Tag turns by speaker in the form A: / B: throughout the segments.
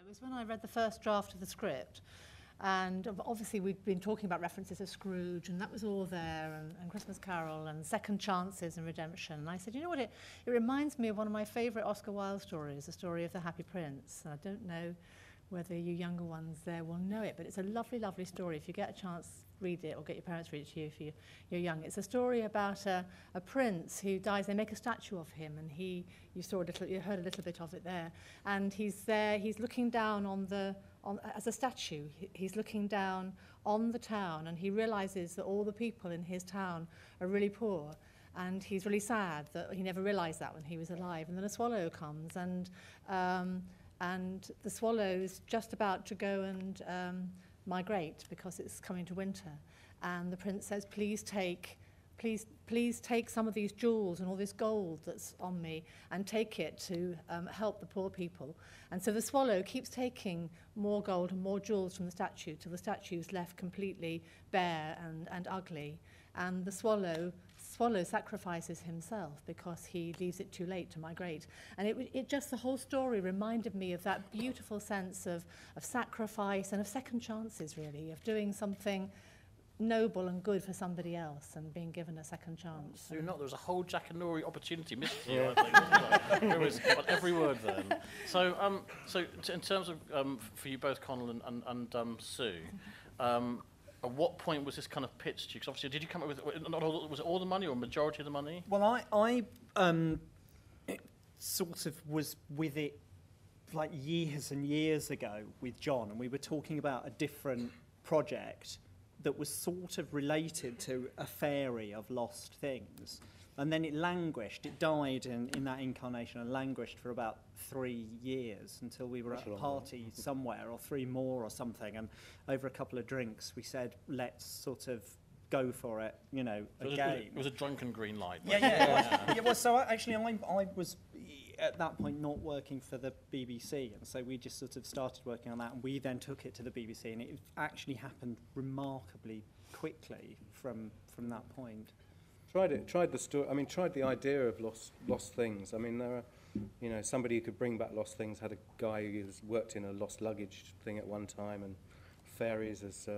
A: It was when I read the first draft of the script, and obviously we'd been talking about references to Scrooge, and that was all there, and Christmas Carol, and Second Chances and Redemption. And I said, you know what, it reminds me of one of my favourite Oscar Wilde stories, the story of the Happy Prince. And I don't know whether you younger ones there will know it, but it's a lovely, lovely story. If you get a chance, read it, or get your parents to read it to you if you're young. It's a story about a prince who dies. They make a statue of him, and you heard a little bit of it there. And he's there, he's looking down as a statue, he's looking down on the town, and he realizes that all the people in his town are really poor. And he's really sad that he never realized that when he was alive. And then a swallow comes, and the swallow is just about to go and migrate because it's coming to winter. And the prince says, please take some of these jewels and all this gold that's on me and take it to help the poor people. And so the swallow keeps taking more gold and more jewels from the statue till the statue's left completely bare and ugly. And the swallow sacrifices himself because he leaves it too late to migrate. And it just, the whole story reminded me of that beautiful sense of sacrifice and of second chances, really, of doing something noble and good for somebody else and being given a second chance.
B: So there was a whole Jack and Nori opportunity missed here, I think, wasn't there? It was every word then. So in terms of for you both, Connell and Sue, at what point was this kind of pitched to you? Because obviously, did you come up with, was it all the money or majority of the money?
C: Well, I sort of was with it like years and years ago with John, and we were talking about a different project that was sort of related to a fairy of lost things. And then it languished. It died in that incarnation and languished for about 3 years until we were at a party somewhere, or 3 more or something. And over a couple of drinks, we said, let's sort of go for it, you know, again.
B: It was a drunken green light.
C: Yeah. Well, so actually, I was at that point not working for the BBC, and so we just sort of started working on that, and we then took it to the BBC, and it actually happened remarkably quickly from that point.
D: Tried the story. I mean, tried the idea of lost things. I mean, there are, somebody who could bring back lost things. Had a guy who's worked in a lost luggage thing at one time, and fairies as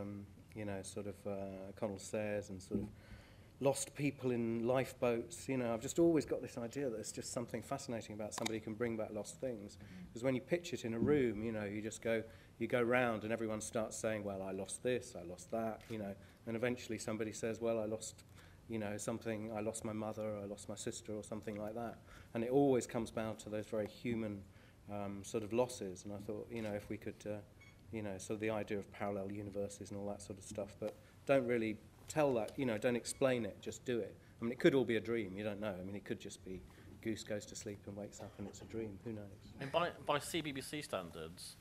D: Connell says, and sort of lost people in lifeboats. I've just always got this idea that there's just something fascinating about somebody who can bring back lost things. Because when you pitch it in a room, you go round and everyone starts saying, well, I lost this, I lost that, and eventually somebody says, well, I lost something, I lost my mother, I lost my sister, or something like that. And it always comes down to those very human sort of losses. And I thought, if we could, sort of the idea of parallel universes and all that sort of stuff, but don't really tell that, don't explain it, just do it. I mean, it could all be a dream, you don't know. I mean, it could just be Goose goes to sleep and wakes up and it's a dream, who knows?
B: And by CBBC standards,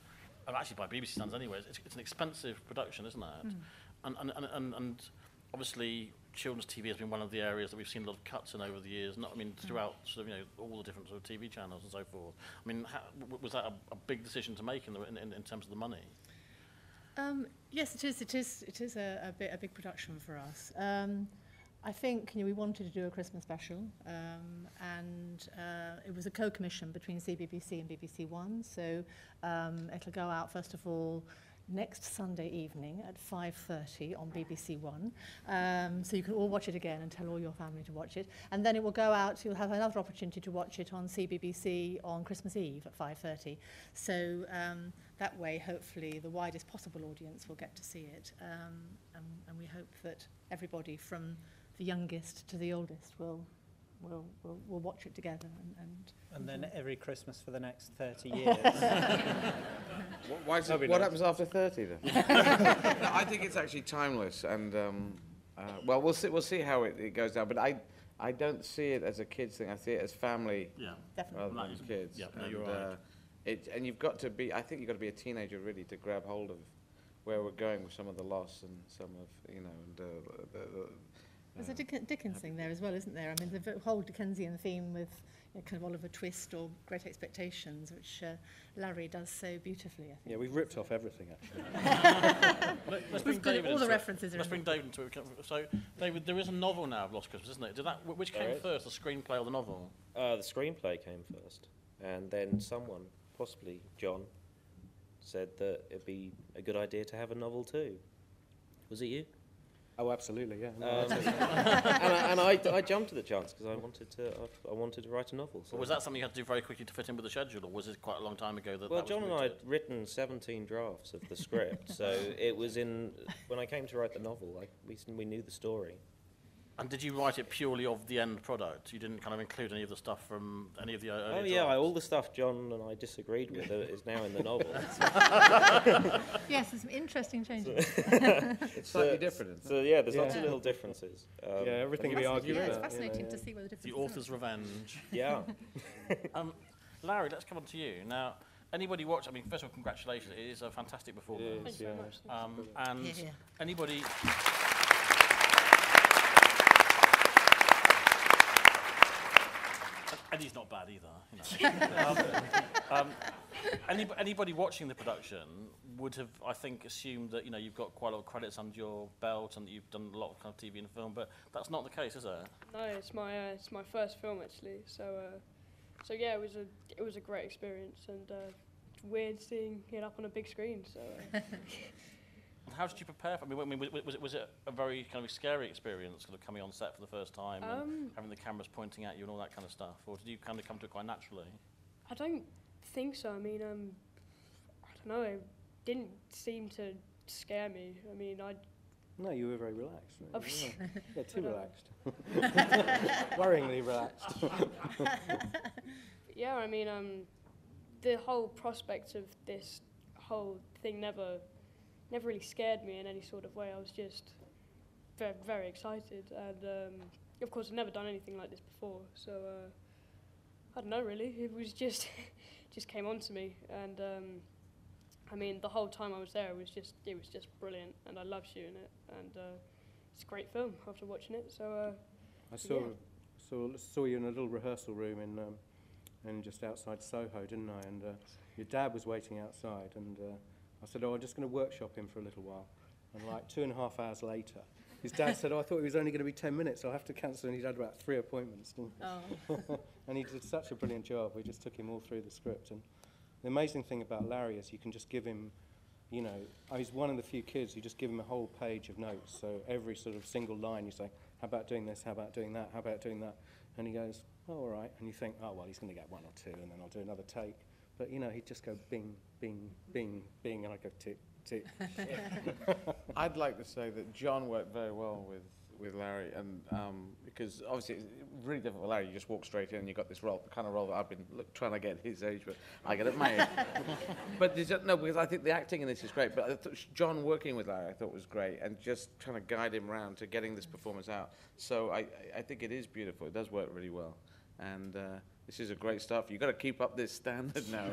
B: and actually by BBC standards anyway, it's an expensive production, isn't it? And obviously children's TV has been one of the areas that we've seen a lot of cuts in over the years, throughout sort of, all the different sort of TV channels and so forth. I mean, was that a big decision to make in terms of the money?
A: Yes, it is. It is a big production for us. I think we wanted to do a Christmas special, and it was a co-commission between CBBC and BBC One. So it'll go out first of all next Sunday evening at 5:30 on BBC One. So you can all watch it again and tell all your family to watch it. And then it will go out, you'll have another opportunity to watch it on CBBC on Christmas Eve at 5:30. So that way, hopefully, the widest possible audience will get to see it. And we hope that everybody from the youngest to the oldest will watch it together.
C: And then every Christmas for the next 30 years.
E: What happens after 30 then? No, I think it's actually timeless, and well, we'll see how it goes down. But I don't see it as a kids thing. I see it as family, rather than kids.
B: Yeah, no, you're right.
E: And you've got to be. I think you've got to be a teenager really to grab hold of where we're going with some of the loss and some of
A: There's a Dickens thing there as well, isn't there? I mean, the whole Dickensian theme with kind of Oliver Twist or Great Expectations, which Larry does so beautifully, I think.
D: Yeah, we've ripped off everything, actually.
B: Let's bring David
A: all the references are
B: Let's bring David into it. So, David, there is a novel now of Lost Christmas, isn't it? Which came first, the screenplay or the novel?
F: The screenplay came first, and then someone, possibly John, said that it'd be a good idea to have a novel too. Was it you?
D: Oh, absolutely, yeah. No,
F: and I jumped at the chance because I wanted to write a novel. So.
B: But was that something you had to do very quickly to fit in with the schedule, or was it quite a long time ago that?
F: Well,
B: that was
F: John and I had
B: mooted?
F: written 17 drafts of the script, so it was when I came to write the novel, we knew the story.
B: And did you write it purely of the end product? You didn't kind of include any of the stuff from any of the early
F: Oh yeah,
B: drafts?
F: all the stuff John and I disagreed with is now in the novel.
A: Yes, there's some interesting changes.
E: It's slightly different.
F: So yeah, there's lots of little differences.
D: yeah, everything we argue
A: Yeah, it's
D: about.
A: fascinating to see where the difference
B: The author's revenge.
F: Yeah.
B: Larry, let's come on to you. Now, anybody watch, I mean, first of all, congratulations. It is a fantastic performance.
G: Thank you very much.
B: And
A: Yeah.
B: anybody... Eddie's not bad either, you know. Anybody watching the production would have, I think, assumed that, you know, you've got quite a lot of credits under your belt and that you've done a lot of kind of TV and film, but that's not the case, is it?
G: No, it's my first film actually. So yeah, it was a great experience, and it's weird seeing it up on a big screen. So
B: How did you prepare for it? I mean, was it a very kind of scary experience, sort of coming on set for the first time and having the cameras pointing at you and all that kind of stuff, or did you kind of come to it quite naturally?
G: I don't think so. I mean, I don't know. It didn't seem to scare me. I mean,
D: No, you were very relaxed.
G: Oh,
D: Really. Yeah, too relaxed. Worryingly relaxed.
G: yeah, I mean, the whole prospect of this whole thing never really scared me in any sort of way. I was just very, very excited, and of course I've never done anything like this before, so I don't know really. It was just came on to me, and I mean the whole time I was there, it was just brilliant, and I love shooting it, and it's a great film after watching it. So
D: I saw you in a little rehearsal room in just outside Soho, didn't I? And your dad was waiting outside, and I said, I'm just going to workshop him for a little while. And like 2.5 hours later, his dad said, I thought he was only going to be 10 minutes, so I'll have to cancel. And he'd had about 3 appointments, didn't he?
A: Oh.
D: And he did such a brilliant job. We just took him all through the script. And the amazing thing about Larry is you can just give him, you know, he's one of the few kids, you just give him a whole page of notes. So every sort of single line you say, how about doing this, how about doing that, how about doing that? And he goes, oh, all right. And you think, oh, well, he's going to get 1 or 2, and then I'll do another take. But, you know, he'd just go bing, bing, bing, bing, and I'd go tick, tick.
E: I'd like to say that John worked very well with Larry, and because obviously it's really difficult for Larry. You just walk straight in and you got this role, the kind of role that I've been trying to get at his age, but I get at my age. But no, because I think the acting in this is great. But I thought John working with Larry I thought was great, and just trying to guide him around to getting this performance out. So I think it is beautiful. It does work really well, and this is a great start for you. You've got to keep up this standard now,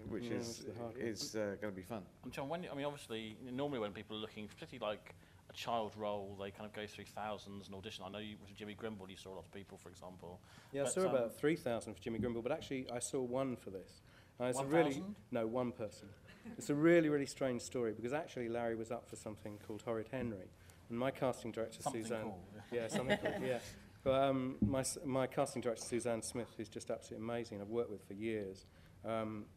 E: which is going to be fun.
B: And John, obviously, normally when people are looking, particularly like a child role, they kind of go through thousands and audition. I know with Jimmy Grimble, you saw a lot of people, for example.
D: Yeah, I saw about 3,000 for Jimmy Grimble, but actually I saw 1 for this. It's
B: 1,000?
D: No, 1 person. It's a really, really strange story, because actually Larry was up for something called Horrid Henry, and my casting director,
B: Something
D: Suzanne...
B: cool,
D: yeah, something cool, yeah. But my casting director, Suzanne Smith, who's just absolutely amazing, I've worked with for years,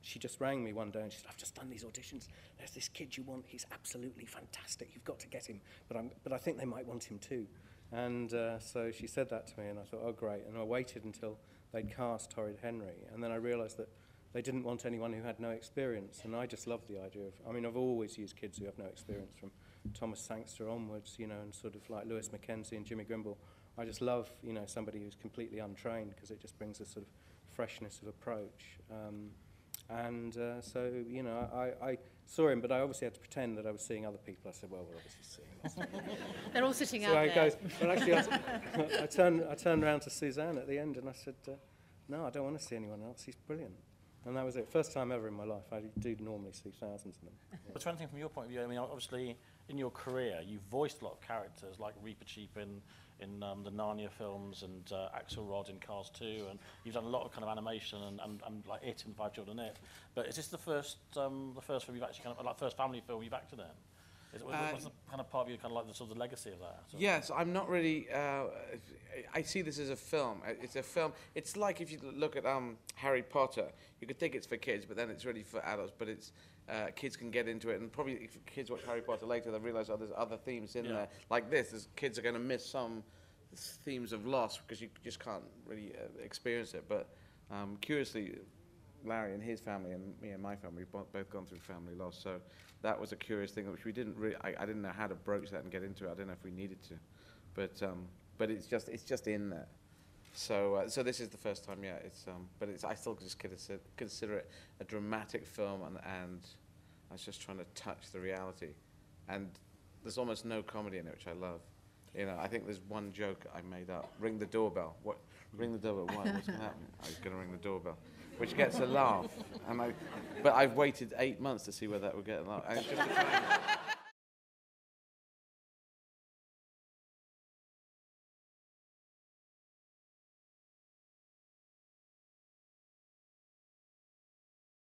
D: she just rang me one day and she said, I've just done these auditions. There's this kid you want. He's absolutely fantastic. You've got to get him. But I think they might want him too. And so she said that to me, and I thought, oh, great. And I waited until they'd cast Horrid Henry, and then I realised that they didn't want anyone who had no experience. And I just loved the idea of, I mean, I've always used kids who have no experience, from Thomas Sangster onwards, you know, and sort of like Lewis Mackenzie and Jimmy Grimble. I just love, you know, somebody who's completely untrained, because it just brings a sort of freshness of approach. So, you know, I saw him, but I obviously had to pretend that I was seeing other people. I said, well, we're obviously seeing this.
A: They're all sitting
D: So
A: out
D: I
A: there.
D: goes, but actually, I turned around to Suzanne at the end and I said, no, I don't want to see anyone else. He's brilliant. And that was it. First time ever in my life. I do normally see thousands of them.
B: But to anything from your point of view, I mean, obviously, in your career, you've voiced a lot of characters, like Reaper Cheap in the Narnia films, and Axelrod in Cars 2, and you've done a lot of kind of animation and like It and 5 Children It. But is this the first film you've actually first family film you've acted in? What's the kind of part of you kind of like the sort of legacy of that?
E: Yes, I'm not really. I see this as a film. It's a film. It's like if you look at Harry Potter, you could think it's for kids, but then it's really for adults. But it's kids can get into it, and probably if kids watch Harry Potter later, they'll realise there's other themes in there like this. Kids are going to miss some themes of loss because you just can't really experience it. But curiously, Larry and his family and me and my family, we've both gone through family loss. So that was a curious thing, which we didn't really. I didn't know how to broach that and get into it. I don't know if we needed to, but it's just in there. So this is the first time. Yeah, I still just consider it a dramatic film, and I was just trying to touch the reality, and there's almost no comedy in it, which I love. You know, I think there's one joke I made up. Ring the doorbell. What? Ring the doorbell. Why? What's going to happen? I was going to ring the doorbell, which gets a laugh. But I've waited 8 months to see whether that would get a laugh. And it's just